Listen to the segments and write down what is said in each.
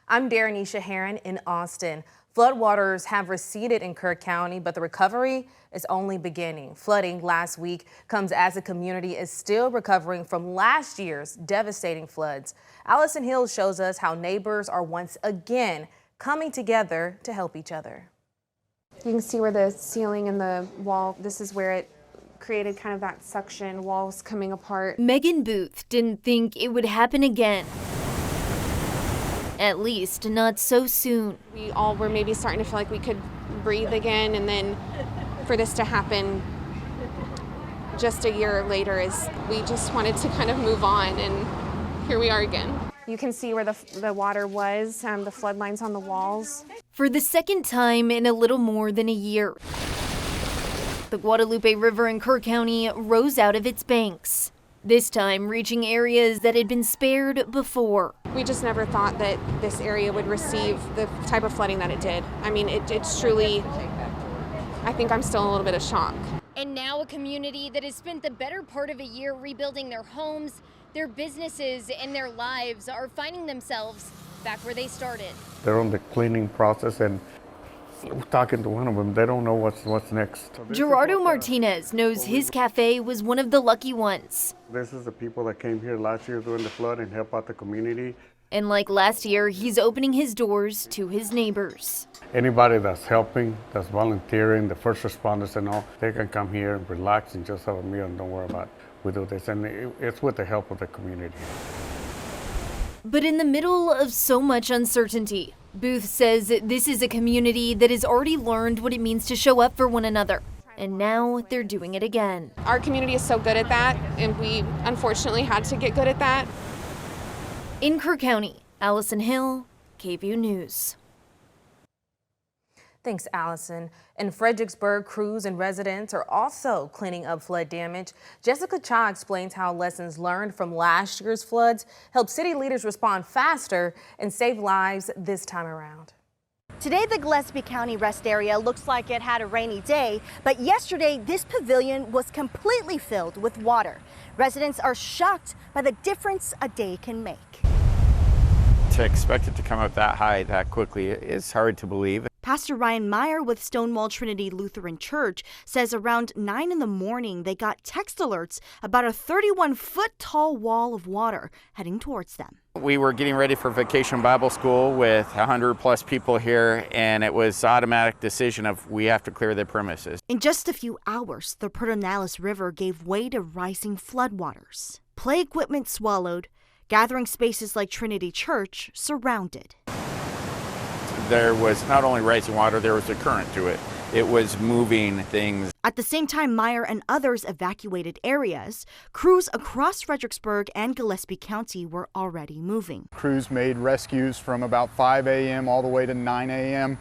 I'm Darrenisha Heron in Austin. Floodwaters have receded in Kerr County, but the recovery is only beginning. Flooding last week comes as the community is still recovering from last year's devastating floods. Allison Hill shows us how neighbors are once again coming together to help each other. You can see where the ceiling and the wall, this is where it created kind of that suction, walls coming apart. Megan Booth didn't think it would happen again. At least not so soon. We all were maybe starting to feel like we could breathe again, and then for this to happen just a year later is we just wanted to kind of move on, and here we are again. You can see where the water was, the flood lines on the walls. For the second time in a little more than a year, the Guadalupe River in Kerr County rose out of its banks, this time reaching areas that had been spared before. We just never thought that this area would receive the type of flooding that it did. I mean, it's truly, I think I'm still in a little bit of shock. And now a community that has spent the better part of a year rebuilding their homes, their businesses, and their lives are finding themselves back where they started. They're on the cleaning process, and talking to one of them, they don't know what's next. Gerardo Martinez knows his cafe was one of the lucky ones. This is the people that came here last year during the flood and help out the community. And like last year, he's opening his doors to his neighbors. Anybody that's helping, that's volunteering, the first responders and all, they can come here and relax and just have a meal and don't worry about it. We do this, and it's with the help of the community. But in the middle of so much uncertainty, Booth says this is a community that has already learned what it means to show up for one another. And now they're doing it again. Our community is so good at that, and we unfortunately had to get good at that. In Kerr County, Allison Hill, KVUE News. Thanks, Allison. In Fredericksburg, crews and residents are also cleaning up flood damage. Jessica Cha explains how lessons learned from last year's floods help city leaders respond faster and save lives this time around. Today, the Gillespie County rest area looks like it had a rainy day, but yesterday, this pavilion was completely filled with water. Residents are shocked by the difference a day can make. To expect it to come up that high that quickly is hard to believe. Pastor Ryan Meyer with Stonewall Trinity Lutheran Church says around 9 in the morning they got text alerts about a 31-foot tall wall of water heading towards them. We were getting ready for Vacation Bible School with 100 plus people here, and it was automatic decision of we have to clear the premises. In just a few hours, the Pedernales River gave way to rising floodwaters. Play equipment swallowed, gathering spaces like Trinity Church surrounded. There was not only rising water, there was a current to it. It was moving things. At the same time Meyer and others evacuated areas, crews across Fredericksburg and Gillespie County were already moving. Crews made rescues from about 5 a.m. all the way to 9 a.m.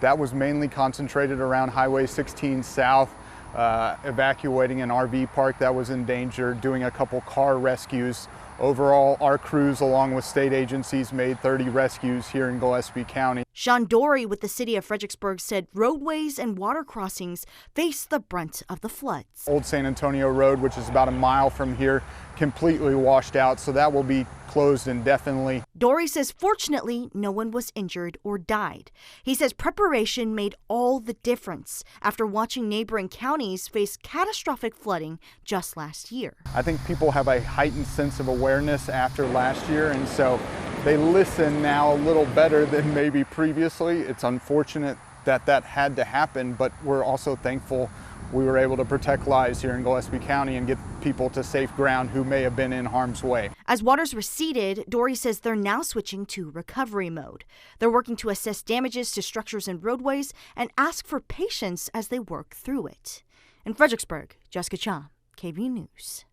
That was mainly concentrated around Highway 16 South, evacuating an RV park that was in danger, doing a couple car rescues. Overall, our crews, along with state agencies, made 30 rescues here in Gillespie County. Sean Dory with the city of Fredericksburg said roadways and water crossings face the brunt of the floods. Old San Antonio Road, which is about a mile from here, completely washed out, so that will be closed indefinitely. Dory says fortunately no one was injured or died. He says preparation made all the difference after watching neighboring counties face catastrophic flooding just last year. I think people have a heightened sense of awareness after last year, and so they listen now a little better than maybe previously. It's unfortunate that that had to happen, but we're also thankful we were able to protect lives here in Gillespie County and get people to safe ground who may have been in harm's way. As waters receded, Dory says they're now switching to recovery mode. They're working to assess damages to structures and roadways and ask for patience as they work through it. In Fredericksburg, Jessica Cha, KVUE News.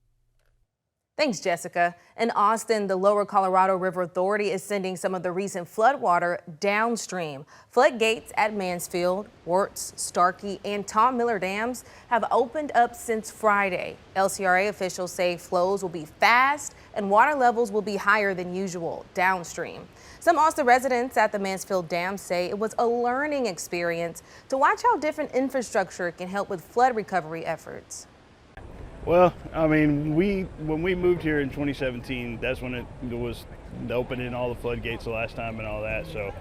Thanks, Jessica. In Austin, the Lower Colorado River Authority is sending some of the recent floodwater downstream. Floodgates at Mansfield, Wirtz, Starkey, and Tom Miller dams have opened up since Friday. LCRA officials say flows will be fast and water levels will be higher than usual downstream. Some Austin residents at the Mansfield Dam say it was a learning experience to watch how different infrastructure can help with flood recovery efforts. Well, I mean, when we moved here in 2017, that's when it was opening all the floodgates the last time and all that. So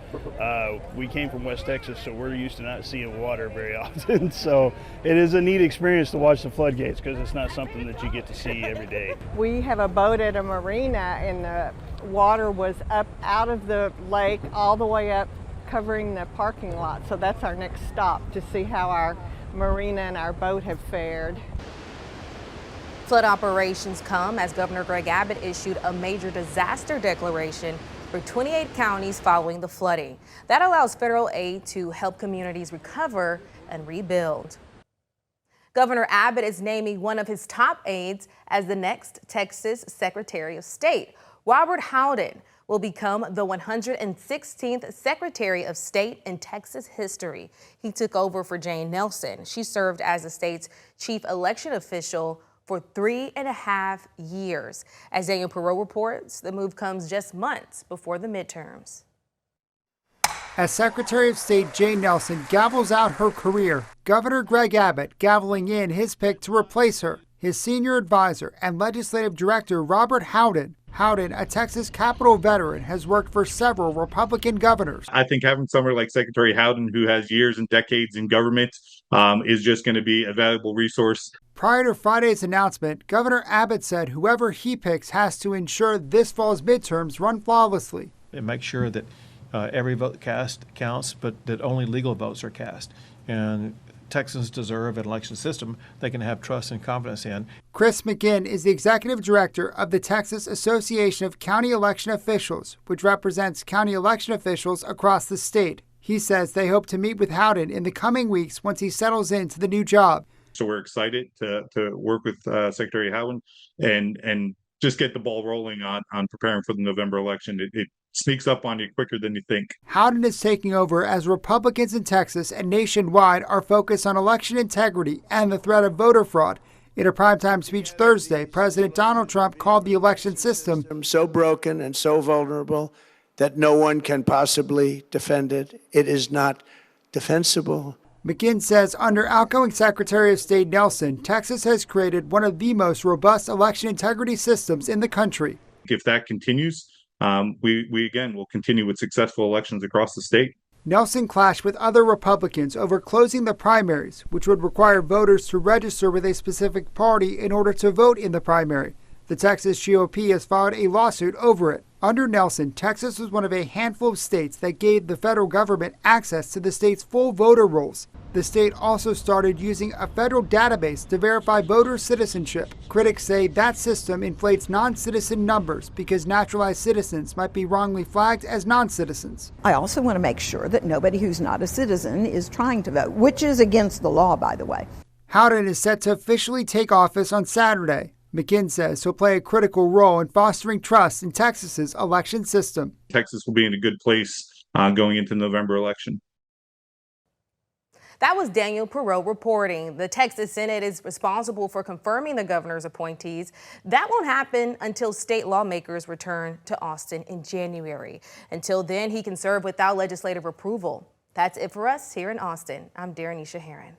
we came from West Texas, so we're used to not seeing water very often. So it is a neat experience to watch the floodgates because it's not something that you get to see every day. We have a boat at a marina, and the water was up out of the lake all the way up, covering the parking lot. So that's our next stop to see how our marina and our boat have fared. Flood operations come as Governor Greg Abbott issued a major disaster declaration for 28 counties following the flooding. That allows federal aid to help communities recover and rebuild. Governor Abbott is naming one of his top aides as the next Texas Secretary of State. Robert Howden will become the 116th Secretary of State in Texas history. He took over for Jane Nelson. She served as the state's chief election official for 3.5 years. As Daniel Perot reports, the move comes just months before the midterms. As Secretary of State Jane Nelson gavels out her career, Governor Greg Abbott gaveling in his pick to replace her, his senior advisor and legislative director Robert Howden. Howden, a Texas Capitol veteran, has worked for several Republican governors. I think having someone like Secretary Howden, who has years and decades in government, is just going to be a valuable resource. Prior to Friday's announcement, Governor Abbott said whoever he picks has to ensure this fall's midterms run flawlessly. And make sure that every vote cast counts, but that only legal votes are cast. And Texans deserve an election system they can have trust and confidence in. Chris McGinn is the executive director of the Texas Association of County Election Officials, which represents county election officials across the state. He says they hope to meet with Howden in the coming weeks once he settles into the new job. So we're excited to work with Secretary Howden and just get the ball rolling on preparing for the November election. It sneaks up on you quicker than you think. Howden is taking over as Republicans in Texas and nationwide are focused on election integrity and the threat of voter fraud. In a primetime speech Thursday, President Donald Trump called the election system so broken and so vulnerable that no one can possibly defend it. It is not defensible. McGinn says under outgoing Secretary of State Nelson, Texas has created one of the most robust election integrity systems in the country. If that continues, we again will continue with successful elections across the state. Nelson clashed with other Republicans over closing the primaries, which would require voters to register with a specific party in order to vote in the primary. The Texas GOP has filed a lawsuit over it. Under Nelson, Texas was one of a handful of states that gave the federal government access to the state's full voter rolls. The state also started using a federal database to verify voter citizenship. Critics say that system inflates non-citizen numbers because naturalized citizens might be wrongly flagged as non-citizens. I also want to make sure that nobody who's not a citizen is trying to vote, which is against the law, by the way. Howden is set to officially take office on Saturday. McGinn says he'll play a critical role in fostering trust in Texas's election system. Texas will be in a good place going into the November election. That was Daniel Perot reporting. The Texas Senate is responsible for confirming the governor's appointees. That won't happen until state lawmakers return to Austin in January. Until then, he can serve without legislative approval. That's it for us here in Austin. I'm Darrenisha Heron.